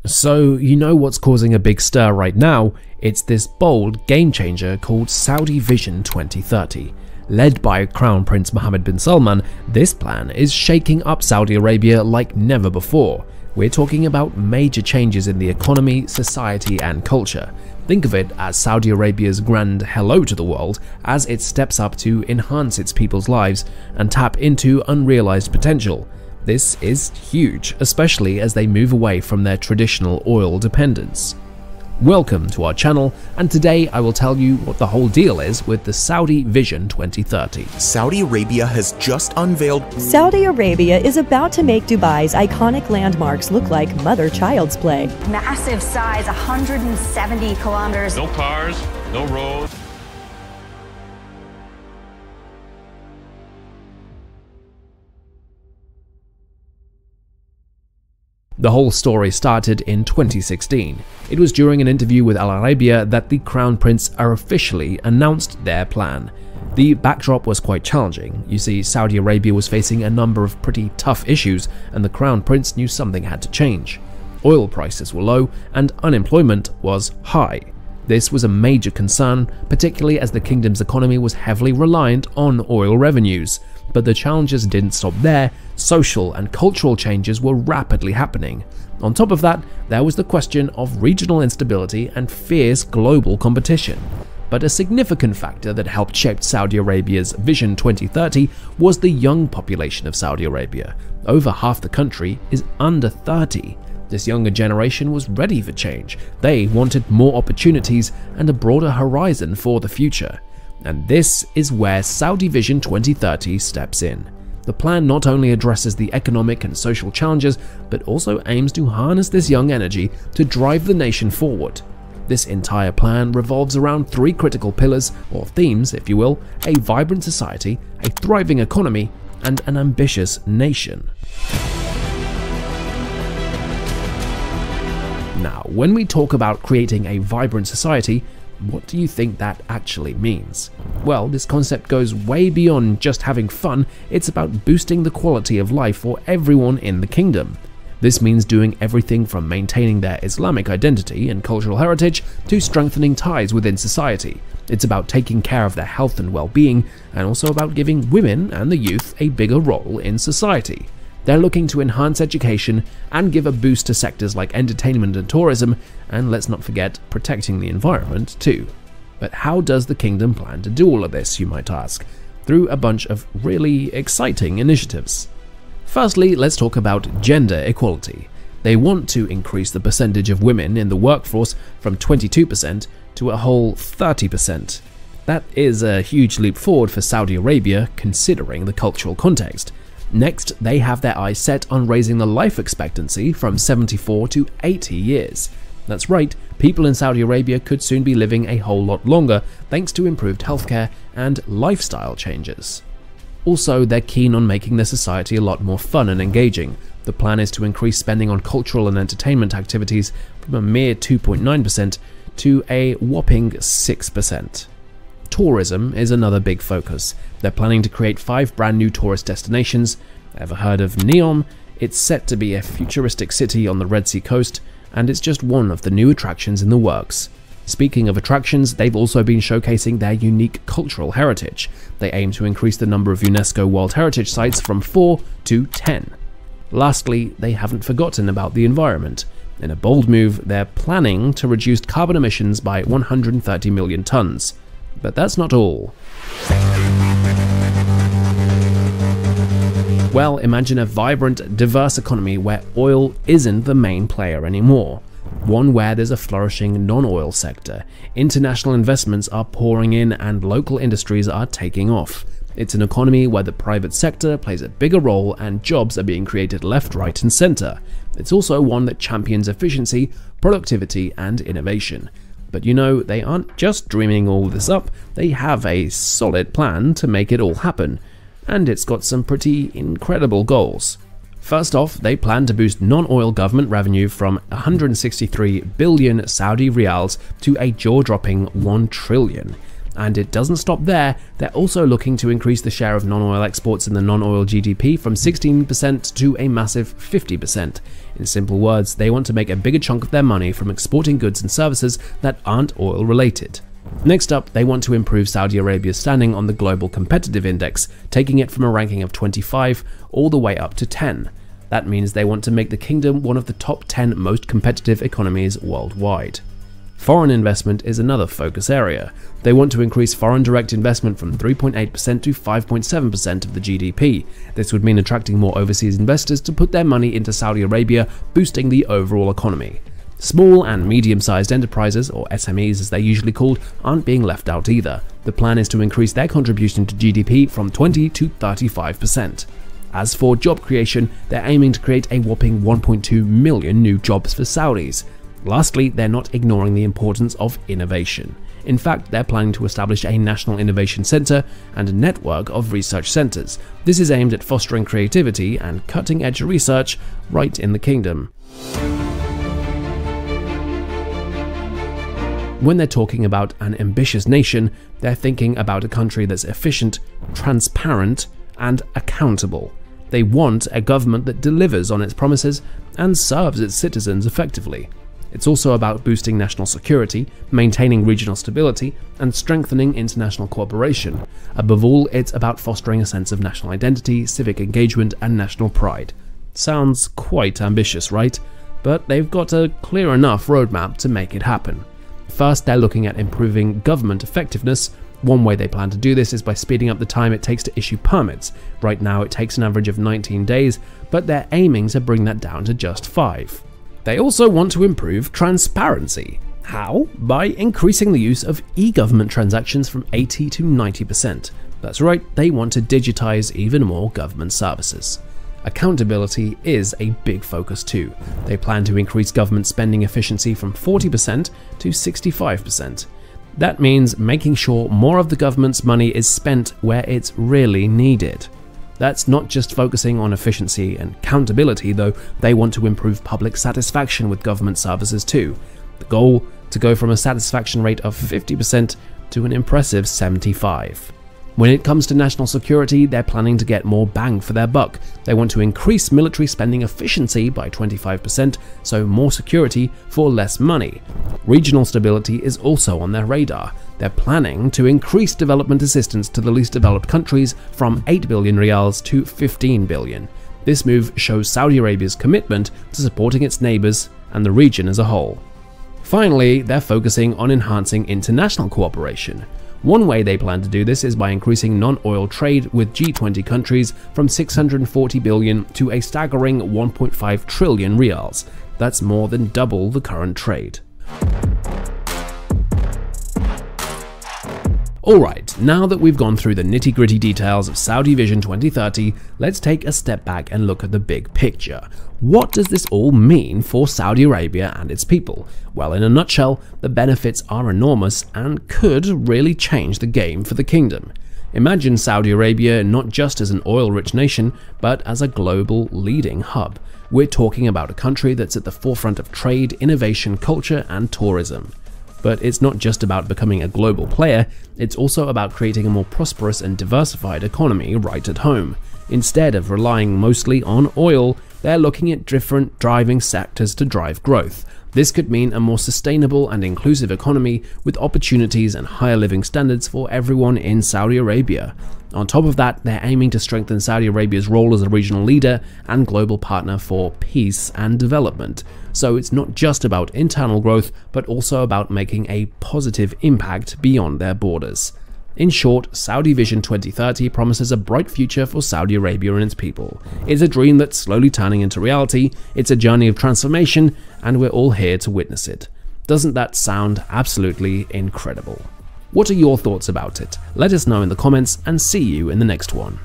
So, you know what's causing a big stir right now? It's this bold game changer called Saudi Vision 2030. Led by Crown Prince Mohammed bin Salman, this plan is shaking up Saudi Arabia like never before. We're talking about major changes in the economy, society, and culture. Think of it as Saudi Arabia's grand hello to the world as it steps up to enhance its people's lives and tap into unrealized potential. This is huge, especially as they move away from their traditional oil dependence. Welcome to our channel, and today I will tell you what the whole deal is with the Saudi Vision 2030. Saudi Arabia has just unveiled. Saudi Arabia is about to make Dubai's iconic landmarks look like mother-child's play. Massive size, 170 kilometers. No cars, no roads. The whole story started in 2016. It was during an interview with Al Arabiya that the Crown Prince officially announced their plan. The backdrop was quite challenging. You see, Saudi Arabia was facing a number of pretty tough issues, and the Crown Prince knew something had to change. Oil prices were low, and unemployment was high. This was a major concern, particularly as the kingdom's economy was heavily reliant on oil revenues. But the challenges didn't stop there. Social and cultural changes were rapidly happening. On top of that, there was the question of regional instability and fierce global competition. But a significant factor that helped shape Saudi Arabia's Vision 2030 was the young population of Saudi Arabia. Over half the country is under 30. This younger generation was ready for change. They wanted more opportunities and a broader horizon for the future. And this is where Saudi Vision 2030 steps in. The plan not only addresses the economic and social challenges, but also aims to harness this young energy to drive the nation forward. This entire plan revolves around three critical pillars, or themes if you will: a vibrant society, a thriving economy, and an ambitious nation. Now, when we talk about creating a vibrant society, what do you think that actually means? Well, this concept goes way beyond just having fun. It's about boosting the quality of life for everyone in the kingdom. This means doing everything from maintaining their Islamic identity and cultural heritage to strengthening ties within society. It's about taking care of their health and well-being, and also about giving women and the youth a bigger role in society. They're looking to enhance education and give a boost to sectors like entertainment and tourism, and let's not forget protecting the environment too. But how does the kingdom plan to do all of this, you might ask? Through a bunch of really exciting initiatives. Firstly, let's talk about gender equality. They want to increase the percentage of women in the workforce from 22% to a whole 30%. That is a huge leap forward for Saudi Arabia, considering the cultural context. Next, they have their eyes set on raising the life expectancy from 74 to 80 years. That's right, people in Saudi Arabia could soon be living a whole lot longer thanks to improved healthcare and lifestyle changes. Also, they're keen on making their society a lot more fun and engaging. The plan is to increase spending on cultural and entertainment activities from a mere 2.9% to a whopping 6%. Tourism is another big focus. They're planning to create 5 brand new tourist destinations. Ever heard of Neom? It's set to be a futuristic city on the Red Sea coast, and it's just one of the new attractions in the works. Speaking of attractions, they've also been showcasing their unique cultural heritage. They aim to increase the number of UNESCO World Heritage Sites from 4 to 10. Lastly, they haven't forgotten about the environment. In a bold move, they're planning to reduce carbon emissions by 130 million tons. But that's not all. Well, imagine a vibrant, diverse economy where oil isn't the main player anymore. One where there's a flourishing non-oil sector. International investments are pouring in and local industries are taking off. It's an economy where the private sector plays a bigger role and jobs are being created left, right, and center. It's also one that champions efficiency, productivity, and innovation. But you know, they aren't just dreaming all this up, they have a solid plan to make it all happen. And it's got some pretty incredible goals. First off, they plan to boost non-oil government revenue from 163 billion Saudi riyals to a jaw-dropping 1 trillion. And it doesn't stop there, they're also looking to increase the share of non-oil exports in the non-oil GDP from 16% to a massive 50%. In simple words, they want to make a bigger chunk of their money from exporting goods and services that aren't oil related. Next up, they want to improve Saudi Arabia's standing on the Global Competitive Index, taking it from a ranking of 25 all the way up to 10. That means they want to make the kingdom one of the top 10 most competitive economies worldwide. Foreign investment is another focus area. They want to increase foreign direct investment from 3.8% to 5.7% of the GDP. This would mean attracting more overseas investors to put their money into Saudi Arabia, boosting the overall economy. Small and medium-sized enterprises, or SMEs as they're usually called, aren't being left out either. The plan is to increase their contribution to GDP from 20 to 35%. As for job creation, they're aiming to create a whopping 1.2 million new jobs for Saudis. Lastly, they're not ignoring the importance of innovation. In fact, they're planning to establish a national innovation center and a network of research centers. This is aimed at fostering creativity and cutting-edge research right in the kingdom. When they're talking about an ambitious nation, they're thinking about a country that's efficient, transparent, and accountable. They want a government that delivers on its promises and serves its citizens effectively. It's also about boosting national security, maintaining regional stability, and strengthening international cooperation. Above all, it's about fostering a sense of national identity, civic engagement, and national pride. Sounds quite ambitious, right? But they've got a clear enough roadmap to make it happen. First, they're looking at improving government effectiveness. One way they plan to do this is by speeding up the time it takes to issue permits. Right now it takes an average of 19 days, but they're aiming to bring that down to just 5. They also want to improve transparency. How? By increasing the use of e-government transactions from 80 to 90%. That's right, they want to digitize even more government services. Accountability is a big focus too. They plan to increase government spending efficiency from 40% to 65%. That means making sure more of the government's money is spent where it's really needed. That's not just focusing on efficiency and accountability though, they want to improve public satisfaction with government services too. The goal, to go from a satisfaction rate of 50% to an impressive 75%. When it comes to national security, they're planning to get more bang for their buck. They want to increase military spending efficiency by 25%, so more security for less money. Regional stability is also on their radar. They're planning to increase development assistance to the least developed countries from 8 billion riyals to 15 billion. This move shows Saudi Arabia's commitment to supporting its neighbors and the region as a whole. Finally, they're focusing on enhancing international cooperation. One way they plan to do this is by increasing non-oil trade with G20 countries from 640 billion to a staggering 1.5 trillion riyals. That's more than double the current trade. Alright, now that we've gone through the nitty-gritty details of Saudi Vision 2030, let's take a step back and look at the big picture. What does this all mean for Saudi Arabia and its people? Well, in a nutshell, the benefits are enormous and could really change the game for the kingdom. Imagine Saudi Arabia not just as an oil-rich nation, but as a global leading hub. We're talking about a country that's at the forefront of trade, innovation, culture, and tourism. But it's not just about becoming a global player, it's also about creating a more prosperous and diversified economy right at home. Instead of relying mostly on oil, they're looking at different driving sectors to drive growth. This could mean a more sustainable and inclusive economy with opportunities and higher living standards for everyone in Saudi Arabia. On top of that, they're aiming to strengthen Saudi Arabia's role as a regional leader and global partner for peace and development. So it's not just about internal growth, but also about making a positive impact beyond their borders. In short, Saudi Vision 2030 promises a bright future for Saudi Arabia and its people. It's a dream that's slowly turning into reality, it's a journey of transformation, and we're all here to witness it. Doesn't that sound absolutely incredible? What are your thoughts about it? Let us know in the comments and see you in the next one.